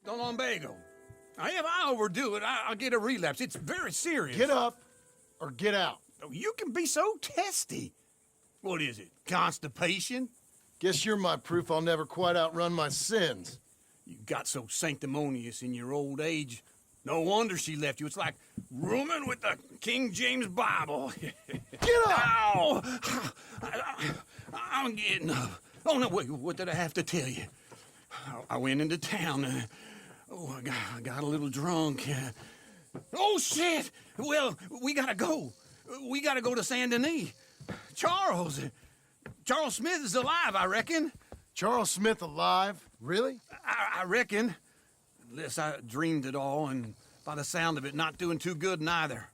the lumbago. Now, if I overdo it, I'll get a relapse. It's very serious. Get up or get out. Oh, you can be so testy. What is it, constipation? Guess you're my proof I'll never quite outrun my sins. You got so sanctimonious in your old age. No wonder she left you. It's like rooming with the King James Bible. Get up! Ow! I'm getting up. Oh, no, wait, what did I have to tell you? I went into town. I got a little drunk. Oh, shit! Well, we gotta go. We gotta go to Saint Denis. Charles Smith is alive, I reckon. Charles Smith alive? Really? I reckon. Unless I dreamed it all, and by the sound of it, not doing too good neither.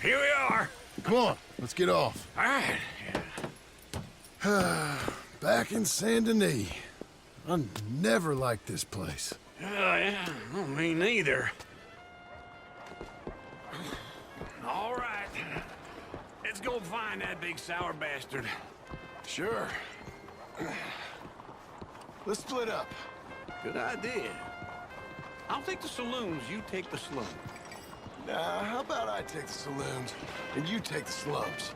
Here we are. Come on, let's get off. All right. Back in Saint Denis. I never liked this place. Yeah, well, me neither. All right. Let's go find that big sour bastard. Sure. Let's split up. Good idea. I'll take the saloons, you take the slums. Nah, how about I take the saloons and you take the slums?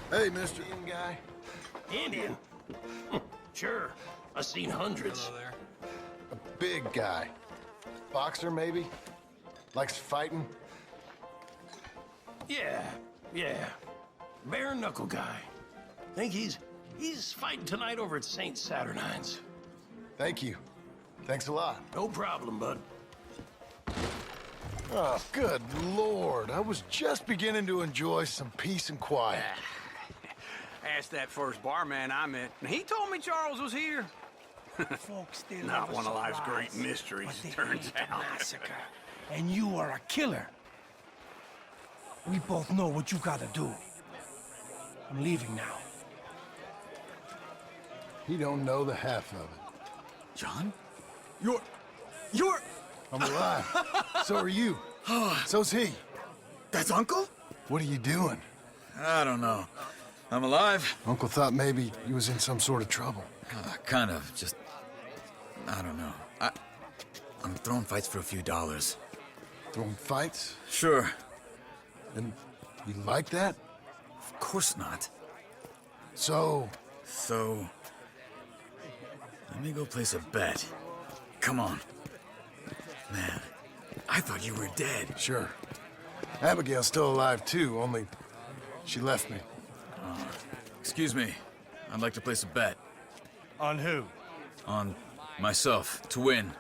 Hey, Mr. Indian guy. Indian? Sure. I've seen hundreds. Hello there. A big guy. Boxer, maybe? Likes fighting? Yeah. Bare knuckle guy. Think he's fighting tonight over at St. Saturnine's. Thank you. Thanks a lot. No problem, bud. Oh, good Lord. I was just beginning to enjoy some peace and quiet. Asked that first barman I met, and he told me Charles was here. Folks still Not have a one of life's surprise, great mysteries, but they it turns hate the out. massacre. And you are a killer. We both know what you gotta do. I'm leaving now. He don't know the half of it. John? You're... I'm alive. So are you. So's he. That's Uncle? What are you doing? I don't know. I'm alive. Uncle thought maybe he was in some sort of trouble. Kind of, just... I don't know. I'm throwing fights for a few dollars. Throwing fights? Sure. And you like that? Of course not. So, let me go place a bet. Come on. Man, I thought you were dead. sure. Abigail's still alive too, only she left me. Excuse me. I'd like to place a bet. On who? On myself, to win.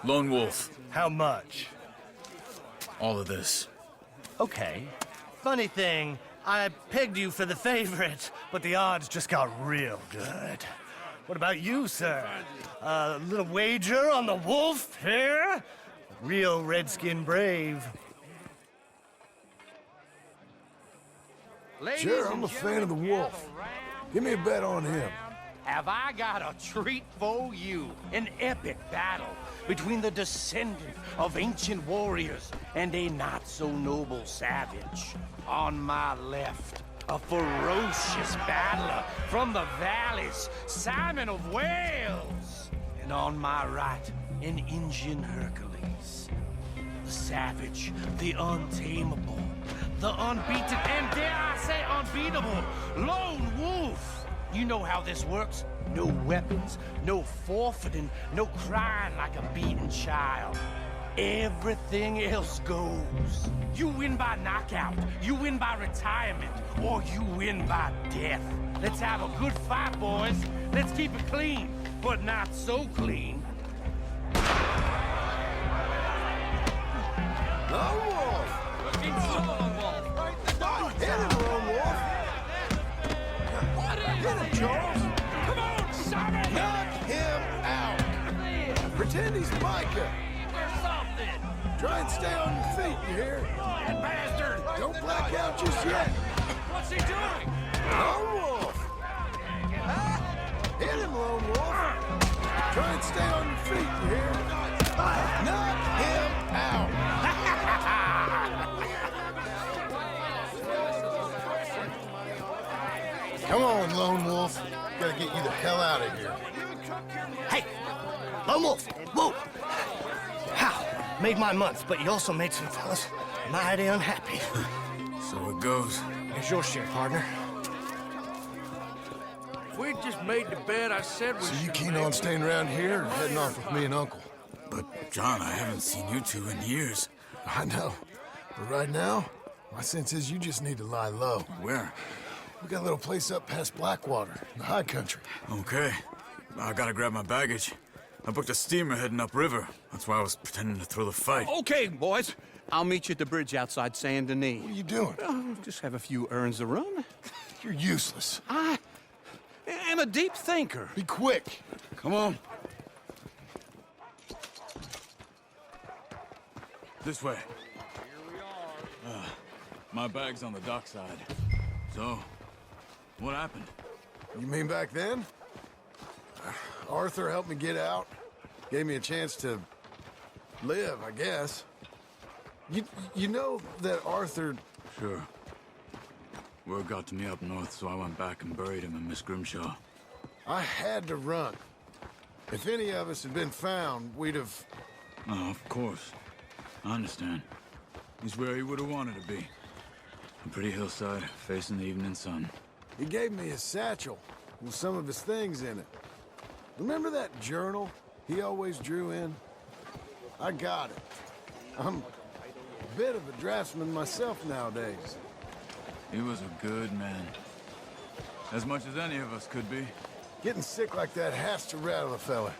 Lone Wolf. How much? All of this. Okay. Funny thing, I pegged you for the favorite, but the odds just got real good. What about you, sir? A little wager on the wolf here? Real redskin brave. Sure, I'm a fan of the wolf. Give me a bet on him. Have I got a treat for you? An epic battle between the descendant of ancient warriors and a not-so-noble savage. On my left, a ferocious battler from the valleys, Simon of Wales. And on my right, an Indian Hercules. The savage, the untamable, the unbeaten, and dare I say unbeatable, Lone Wolf. You know how this works. No weapons, no forfeiting, no crying like a beaten child. Everything else goes. You win by knockout, you win by retirement, or you win by death. Let's have a good fight, boys. Let's keep it clean, but not so clean. Lone Wolf! Looking slow, Wolf. Hit him, Lone Wolf! Hit him, Charles! Come on, Simon! Knock him out! Pretend he's Micah. Or something. Try and stay on your feet, you hear? That bastard. Don't black out just yet. What's he doing? Lone Wolf! Hit him, Lone Wolf! Try and stay on your feet, you hear? Knock him out! Come on, Lone Wolf. Gotta get you the hell out of here. Hey, Lone Wolf, whoa! How? Made my month, but you also made some fellas mighty unhappy. So it goes. Here's your share, partner. If we just made the bed I said we So you should keen make. on staying around here or heading off with me and Uncle? But, John, I haven't seen you two in years. I know. But right now, my sense is you just need to lie low. Where? We got a little place up past Blackwater, in the high country. Okay. I gotta grab my baggage. I booked a steamer heading upriver. That's why I was pretending to throw the fight. Okay, boys. I'll meet you at the bridge outside Saint Denis. What are you doing? Just have a few errands to run. You're useless. I am a deep thinker. Be quick. Come on. This way. My bag's on the dockside. So, what happened? You mean back then? Arthur helped me get out. Gave me a chance to live, I guess. You know that Arthur... Sure. Word got to me up north, so I went back and buried him in Miss Grimshaw. I had to run. If any of us had been found, we'd have... Oh, of course. I understand. He's where he would have wanted to be. A pretty hillside, facing the evening sun. He gave me his satchel with some of his things in it. Remember that journal he always drew in? I got it. I'm a bit of a draftsman myself nowadays. He was a good man. As much as any of us could be. Getting sick like that has to rattle a fella.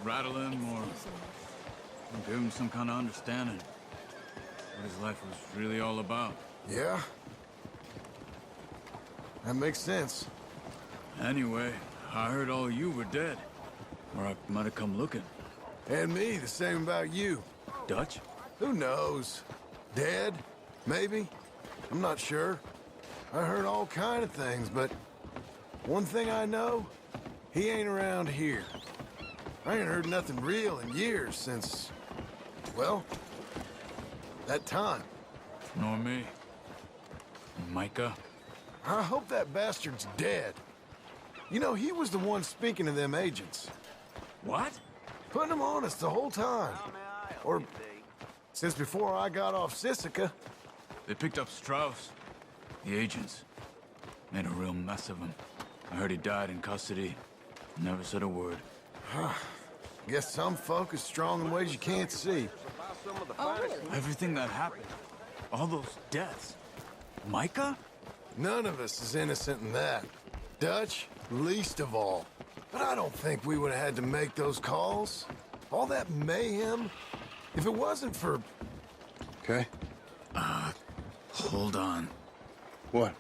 Rattle him or give him some kind of understanding. What his life was really all about. Yeah? That makes sense. Anyway, I heard all you were dead. Or I might have come looking. And me, the same about you. Dutch? Who knows? Dead? Maybe? I'm not sure. I heard all kind of things, but one thing I know, he ain't around here. I ain't heard nothing real in years since, well, that time. Nor me. Micah? I hope that bastard's dead. You know, he was the one speaking to them agents. What? Putting them on us the whole time. Or since before I got off Sisika. They picked up Strauss. The agents. Made a real mess of him. I heard he died in custody. Never said a word. Guess some folk is strong in ways you can't see. Everything that happened. All those deaths. Micah? None of us is innocent in that. Dutch, least of all. But I don't think we would have had to make those calls. All that mayhem. If it wasn't for... Okay. Hold on. What?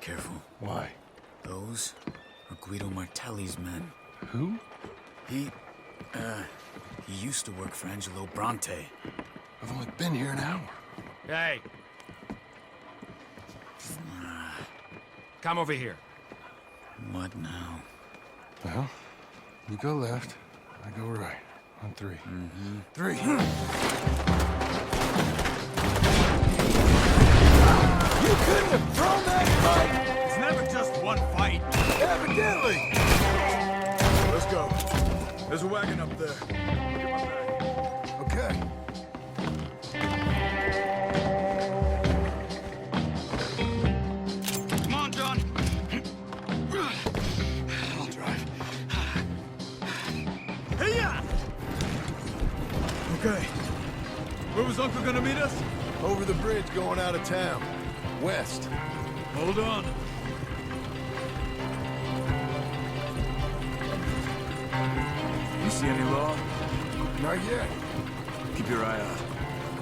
Careful. Why? Those are Guido Martelli's men. Who? He used to work for Angelo Bronte. I've only been here an hour. Hey. Come over here. What now? Well, you go left, I go right. On three. Three. You couldn't have thrown that fight! It's never just one fight. Evidently! Let's go. There's a wagon up there. Look at my bag. Okay. Come on, John. I'll drive. Okay. Where was Uncle gonna meet us? Over the bridge going out of town. West. Hold on. You see any law? Not yet. Keep your eye out.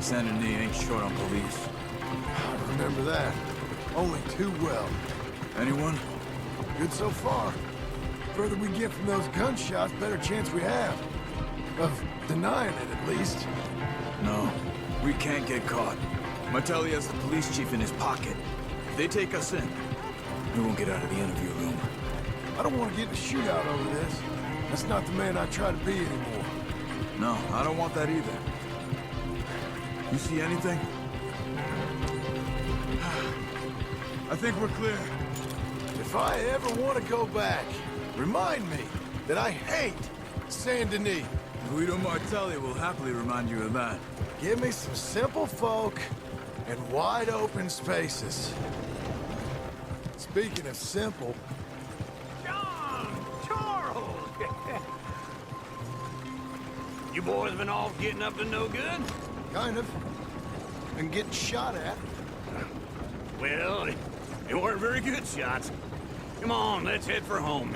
Saint Denis ain't short on police. I remember that. Only too well. Anyone? Good so far. Further we get from those gunshots, better chance we have. Of denying it, at least. No, we can't get caught. Martelli has the police chief in his pocket. If they take us in, we won't get out of the interview room. I don't want to get in a shootout over this. That's not the man I try to be anymore. No, I don't want that either. You see anything? I think we're clear. If I ever want to go back, remind me that I hate Saint Denis. Guido Martelli will happily remind you of that. Give me some simple folk and wide open spaces. Speaking of simple, John! Charles! You boys been off getting up to no good? kind of, and getting shot at. Well, they weren't very good shots. Come on, let's head for home.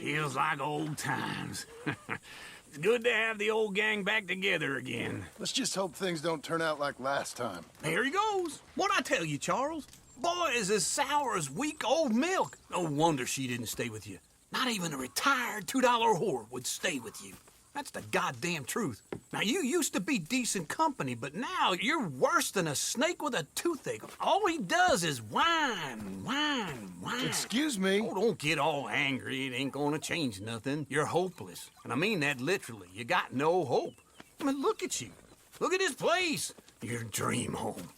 Feels like old times. It's good to have the old gang back together again. Let's just hope things don't turn out like last time. There he goes. What'd I tell you, Charles? Boy is as sour as week-old milk. No wonder she didn't stay with you. Not even a retired $2 whore would stay with you. That's the goddamn truth. Now, you used to be decent company, but now you're worse than a snake with a toothache. All he does is whine, whine, whine. Excuse me? Oh, don't get all angry. It ain't gonna change nothing. You're hopeless. And I mean that literally. You got no hope. I mean, look at you. Look at this place. Your dream home.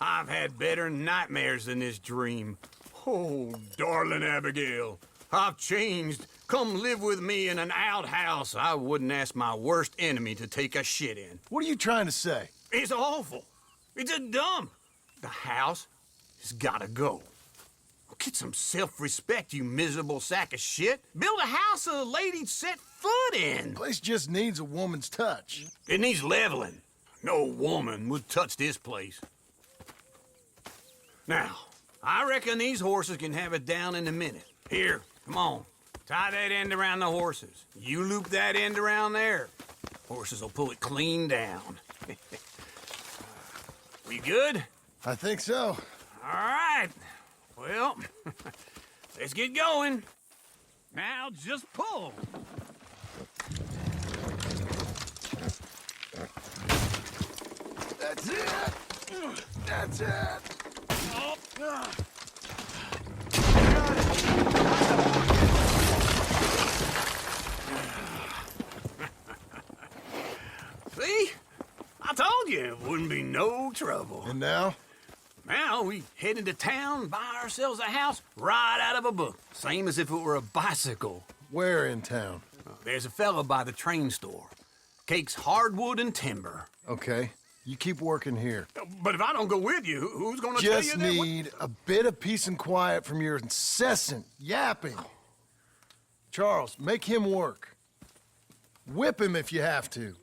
I've had better nightmares than this dream. Oh, darling Abigail, I've changed. Come live with me in an outhouse I wouldn't ask my worst enemy to take a shit in. What are you trying to say? It's awful. It's a dump. The house has gotta go. Get some self-respect, you miserable sack of shit. Build a house a lady'd set foot in. Place just needs a woman's touch. It needs leveling. No woman would touch this place. Now, I reckon these horses can have it down in a minute. Here, come on. Tie that end around the horses. You loop that end around there. Horses will pull it clean down. We good? I think so. All right. Well, let's get going. Now just pull. That's it! That's it! See? I told you it wouldn't be no trouble. And now? Now we head into town, buy ourselves a house right out of a book. Same as if it were a bicycle. Where in town? There's a fella by the train store. Cakes hardwood and timber. Okay, you keep working here. But if I don't go with you, who's gonna tell you Just that? need a bit of peace and quiet from your incessant yapping. Charles, make him work. Whip him if you have to.